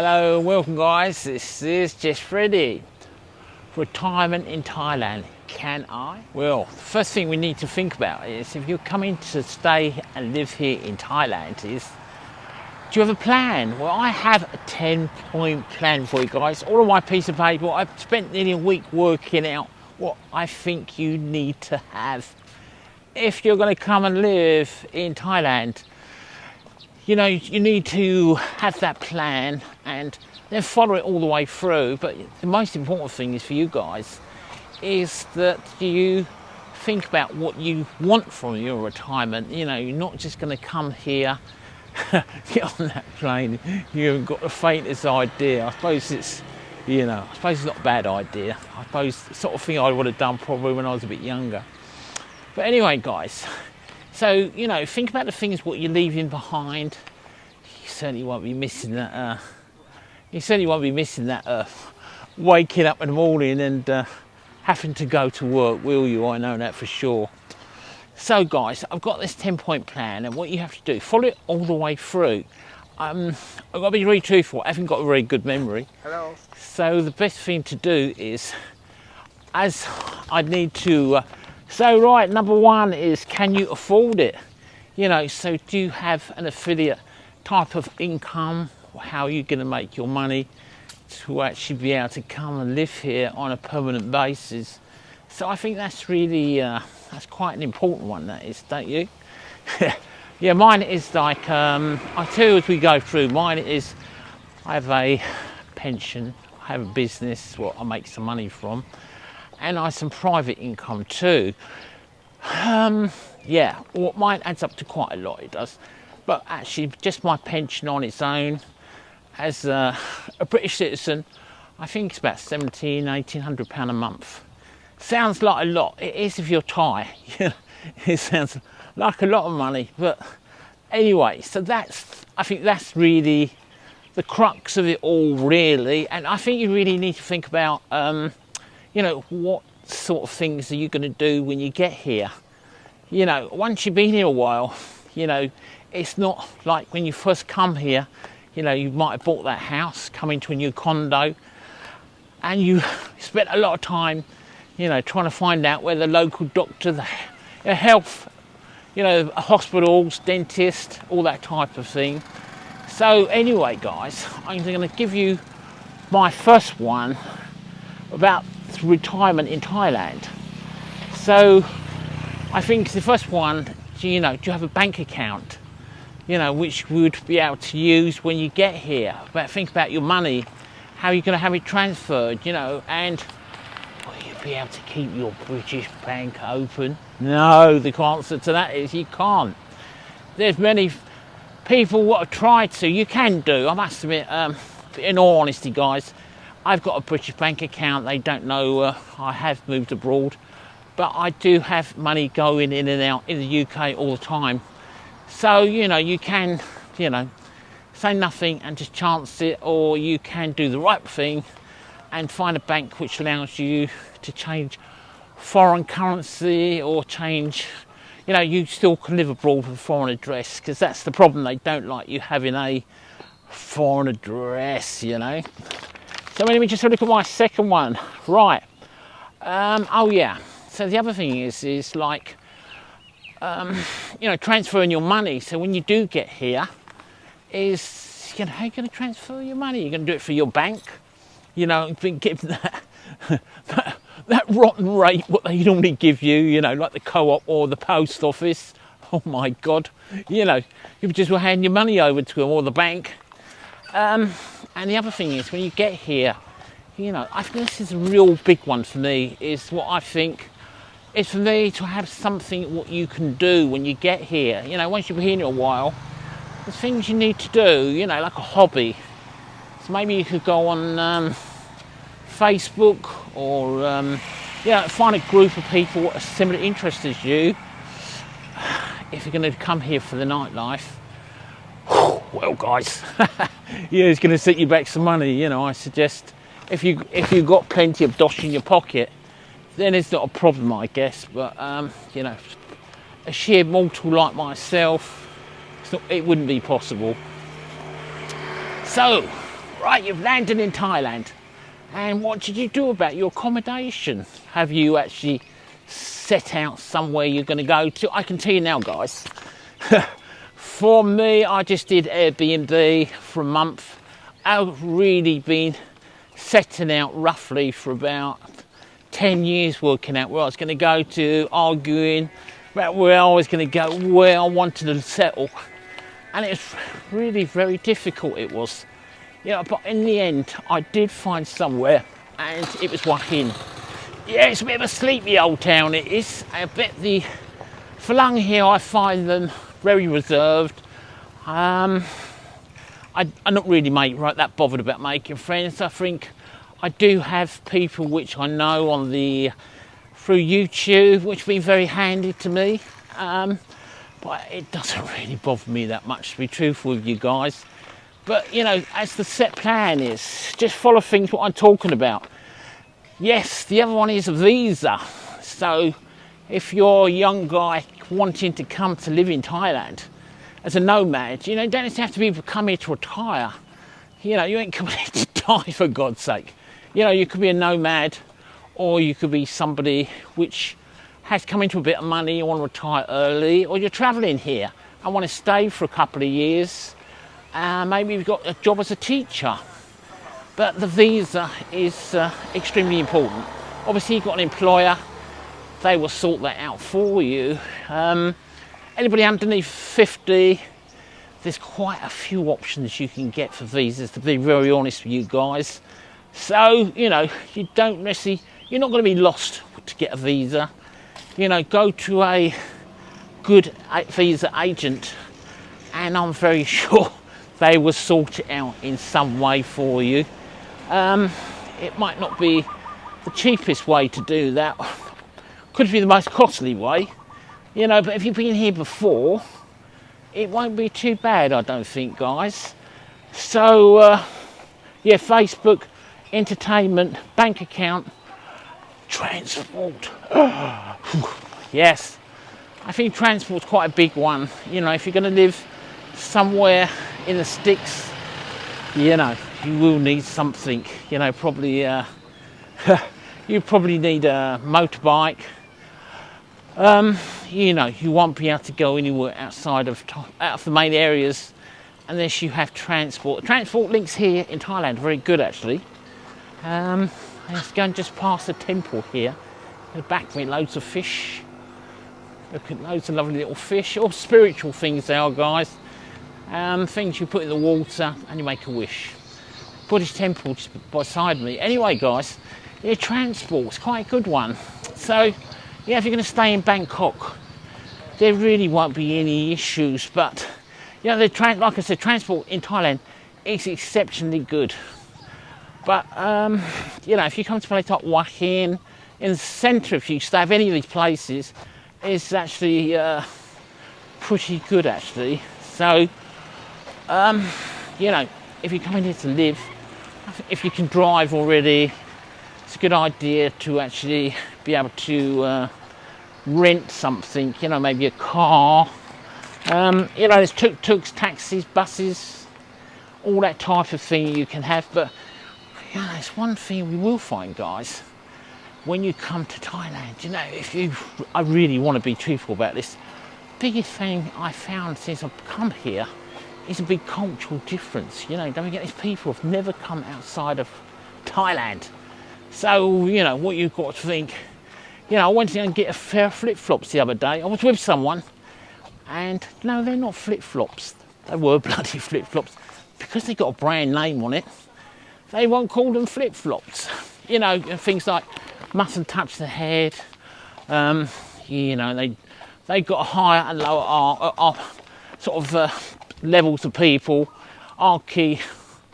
Hello, welcome guys. This is just Freddie. Retirement in Thailand. Can I? Well, the first thing we need to think about is if you're coming to stay and live here in Thailand is, do you have a plan? Well, I have a 10-point plan for you guys. All on my piece of paper. I've spent nearly a week working out what I think you need to have if you're going to come and live in Thailand. You know, you need to have that plan and then follow it all the way through. But the most important thing is for you guys is that you think about what you want from your retirement. You know, you're not just going to come here, get on that plane, you haven't got the faintest idea. I suppose it's, you know, I suppose it's not a bad idea. I suppose the sort of thing I would have done probably when I was a bit younger. But anyway, guys, so, you know, think about the things what you're leaving behind. You certainly won't be missing that. Waking up in the morning and having to go to work, will you? I know that for sure. So, guys, I've got this 10-point plan, and what you have to do, follow it all the way through. I've got to be really truthful. I haven't got a very good memory. Hello. So the best thing to do is, as I need to. So right, number one is, can you afford it? You know, so do you have an affiliate type of income? How are you going to make your money to actually be able to come and live here on a permanent basis? So I think that's really, that's quite an important one, that is, don't you? Yeah, mine is like, I tell you as we go through, mine is, I have a pension, I have a business, what I make some money from, and I have some private income too. Yeah, well, mine adds up to quite a lot, it does. But actually, just my pension on its own, as a British citizen, I think it's about £1,800 a month. Sounds like a lot. It is if you're Thai. It sounds like a lot of money. But anyway, so that's, I think that's really the crux of it all, really. And I think you really need to think about, you know, what sort of things are you going to do when you get here? You know, once you've been here a while, you know, it's not like when you first come here, you know, you might have bought that house, come into a new condo, and you spent a lot of time, you know, trying to find out where the local doctor, the health, you know, hospitals, dentist, all that type of thing. So anyway, guys, I'm going to give you my first one about retirement in Thailand. So I think the first one, you know, do you have a bank account, you know, which would be able to use when you get here? But think about your money, how you're going to have it transferred, you know, and will you be able to keep your British bank open? No, the answer to that is you can't. There's many people what have tried to. You can do, I must admit, in all honesty, guys, I've got a British bank account. They don't know I have moved abroad, but I do have money going in and out in the UK all the time. So, you know, you can, you know, say nothing and just chance it, or you can do the right thing and find a bank which allows you to change foreign currency or change, you know, you still can live abroad with a foreign address, because that's the problem. They don't like you having a foreign address, you know. So let me just look at my second one. Right. Oh yeah. So the other thing is like, you know, transferring your money. So when you do get here, is, you know, how are you going to transfer your money? You're going to do it for your bank, you know, give that that rotten rate what they normally give you, you know, like the co-op or the post office. Oh my God, you know, you just will hand your money over to them or the bank. And the other thing is, when you get here, you know, I think this is a real big one for me, is what I think is for me to have something what you can do when you get here. You know, once you've been here a while, there's things you need to do, you know, like a hobby. So maybe you could go on Facebook or, you know, find a group of people with a similar interest as you. If you're going to come here for the nightlife, well, guys, yeah, it's going to set you back some money. You know, I suggest if you've got plenty of dosh in your pocket, then it's not a problem, I guess. But you know, a sheer mortal like myself, it wouldn't be possible. So Right, you've landed in Thailand. And what did you do about your accommodation? Have you actually set out somewhere you're going to go to? I can tell you now, guys. For me, I just did Airbnb for a month. I've really been setting out roughly for about 10 years working out where I was going to go to, arguing about where I was going to go, where I wanted to settle. And it's really very difficult, it was. But in the end, I did find somewhere, and it was Wahin. Yeah, it's a bit of a sleepy old town, it is. I bet the Falang here, I find them very reserved. I'm not really that bothered about making friends. I think I do have people which I know on through YouTube, which have been very handy to me. But it doesn't really bother me that much, to be truthful with you guys. But, as the set plan is, just follow things what I'm talking about. Yes, the other one is a visa. So if you're a young guy wanting to come to live in Thailand as a nomad, you don't have to be come here to retire. You ain't coming here to die, for God's sake. You could be a nomad, or you could be somebody which has come into a bit of money, you want to retire early, or you're travelling here and want to stay for a couple of years. Maybe you've got a job as a teacher. But the visa is extremely important. Obviously, you've got an employer, they will sort that out for you. Anybody underneath 50, there's quite a few options you can get for visas, to be very honest with you guys. So, you don't necessarily, you're not going to be lost to get a visa. Go to a good visa agent, and I'm very sure they will sort it out in some way for you. It might not be the cheapest way to do that. Could be the most costly way, but if you've been here before, it won't be too bad, I don't think, guys. So, yeah, Facebook, entertainment, bank account, transport. Yes, I think transport's quite a big one. If you're going to live somewhere in the sticks, you will need something. Probably you probably need a motorbike. You won't be able to go anywhere out of the main areas unless you have transport. Transport links here in Thailand are very good, actually. Let's go and just past the temple here. In the back of me, loads of fish. Look at loads of lovely little fish. All spiritual things they are, guys. Things you put in the water and you make a wish. Buddhist temple just beside me. Anyway, guys, yeah, transport's quite a good one. So, yeah, if you're going to stay in Bangkok, there really won't be any issues. But, like I said, transport in Thailand is exceptionally good. But, if you come to a place like Wahin, in the centre, if you stay of any of these places, it's actually pretty good, actually. So, if you're coming here to live, if you can drive already, it's a good idea to actually be able to rent something, maybe a car. There's tuk-tuks, taxis, buses, all that type of thing you can have. But, there's one thing we will find, guys, when you come to Thailand, I really want to be truthful about this. Biggest thing I found since I've come here is a big cultural difference. Don't forget, these people have never come outside of Thailand. So, what you've got to think, I went to go and get a pair of flip-flops the other day. I was with someone, and no, they're not flip-flops. They were bloody flip-flops. Because they got a brand name on it, they won't call them flip-flops. Things like mustn't touch the head. They got higher and lower levels of people, archy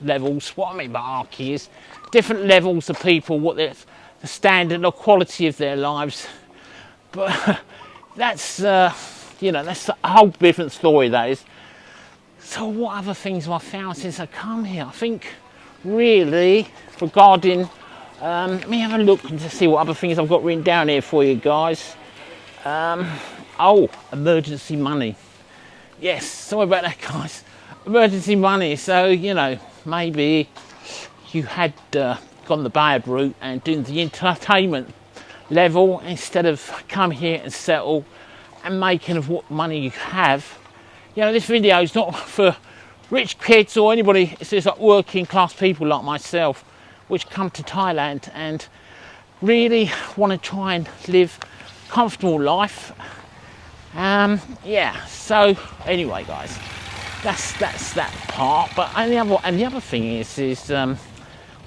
levels. What I mean by archy is different levels of people, what the standard or quality of their lives. But that's that's a whole different story, that is. So what other things have I found since I come here? I think really regarding let me have a look and just see what other things I've got written down here for you guys. Emergency money. Yes, sorry about that, guys. Emergency money. So, maybe you had gone the bad route and doing the entertainment level instead of come here and settle and making of what money you have. You know, this video is not for rich kids or anybody. It's just like working class people like myself, which come to Thailand and really want to try and live comfortable life. Yeah, so anyway guys, that's that part. But the other thing is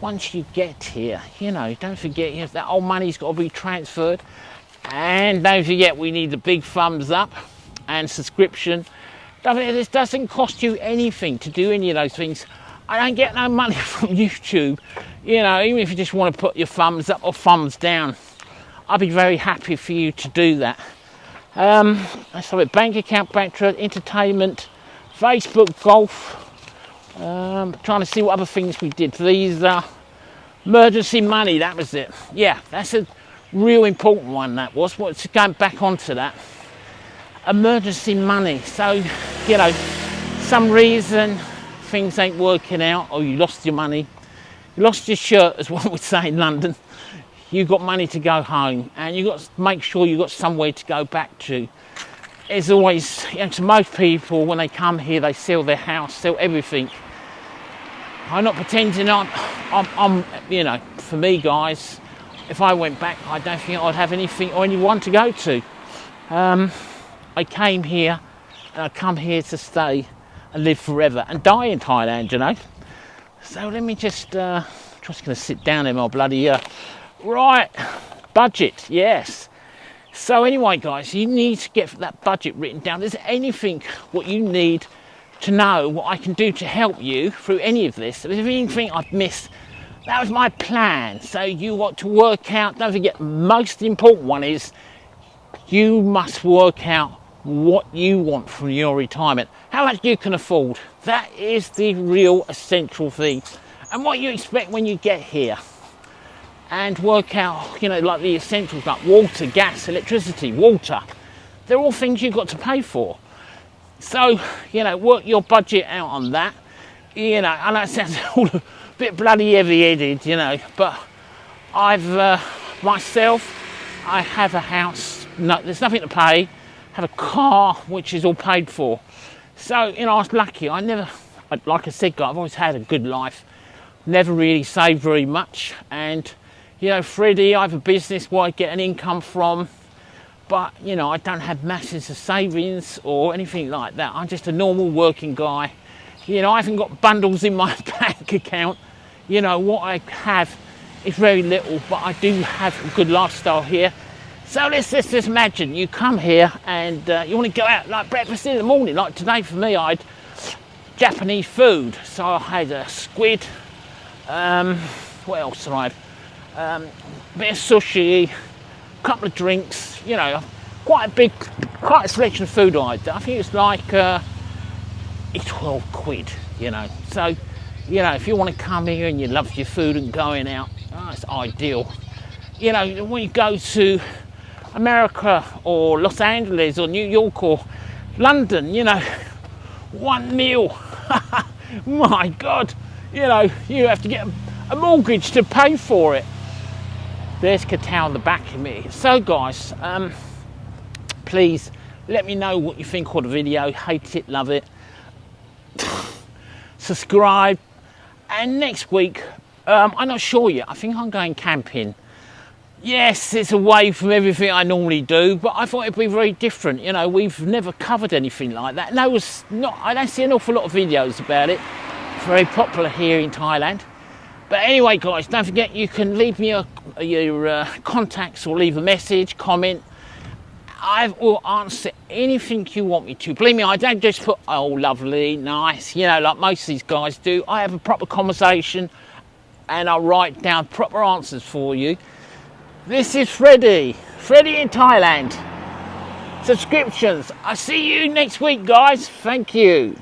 once you get here, you know, don't forget, you know, that old money's got to be transferred, and don't forget we need the big thumbs up and subscription. Don't forget, this doesn't cost you anything to do any of those things. I don't get no money from YouTube, you know. Even if you just want to put your thumbs up or thumbs down, I'll be very happy for you to do that. Let's have it: bank account, backtrack, entertainment, Facebook, golf. Trying to see what other things we did. These emergency money, that was it. Yeah, that's a real important one. That was what's going back onto that emergency money. So, you know, some reason things ain't working out, or you lost your money, you lost your shirt, as one would say in London. You got money to go home, and you got to make sure you got somewhere to go back to. There's always, you know, to most people when they come here, they sell their house, sell everything. I'm not pretending I'm, you know, for me guys, if I went back, I don't think I'd have anything or anyone to go to. I came here, and I come here to stay and live forever and die in Thailand, you know. So let me just going to sit down in my bloody, right, budget, yes. So anyway guys, you need to get that budget written down. Is there anything what you need to know what I can do to help you through any of this? If there's anything I've missed, that was my plan. So you got to work out, don't forget, most important one is you must work out what you want from your retirement, how much you can afford. That is the real essential thing, and what you expect when you get here. And work out, you know, like the essentials like water, gas, electricity, water. They're all things you've got to pay for. So, you know, work your budget out on that. You know, I know it sounds all a bit bloody heavy-headed, you know, but I've, myself, I have a house, no, there's nothing to pay, have a car, which is all paid for. So, you know, I was lucky. I never, like I said, I've always had a good life, never really saved very much, and, you know, Freddie, I have a business where I get an income from, but, you know, I don't have masses of savings or anything like that. I'm just a normal working guy. You know, I haven't got bundles in my bank account. You know, what I have is very little, but I do have a good lifestyle here. So let's just imagine you come here and you want to go out like breakfast in the morning. Like today for me, I had Japanese food. So I had a squid, what else did I have? A bit of sushi, a couple of drinks, you know, quite a selection of food I had. I think it's like 12 quid, you know. So, you know, if you want to come here and you love your food and going out, oh, it's ideal. You know, when you go to America or Los Angeles or New York or London, you know, one meal, my God, you know, you have to get a mortgage to pay for it. There's Qatar on the back of me. So guys, please let me know what you think of the video. Hate it, love it. Subscribe. And next week, I'm not sure yet. I think I'm going camping. Yes, it's away from everything I normally do, but I thought it'd be very different. You know, we've never covered anything like that. No, it's not. I don't see an awful lot of videos about it. It's very popular here in Thailand. But anyway, guys, don't forget you can leave me your contacts or leave a message, comment. I will answer anything you want me to. Believe me, I don't just put, oh, lovely, nice, you know, like most of these guys do. I have a proper conversation and I'll write down proper answers for you. This is Freddie in Thailand. Subscriptions. I'll see you next week, guys. Thank you.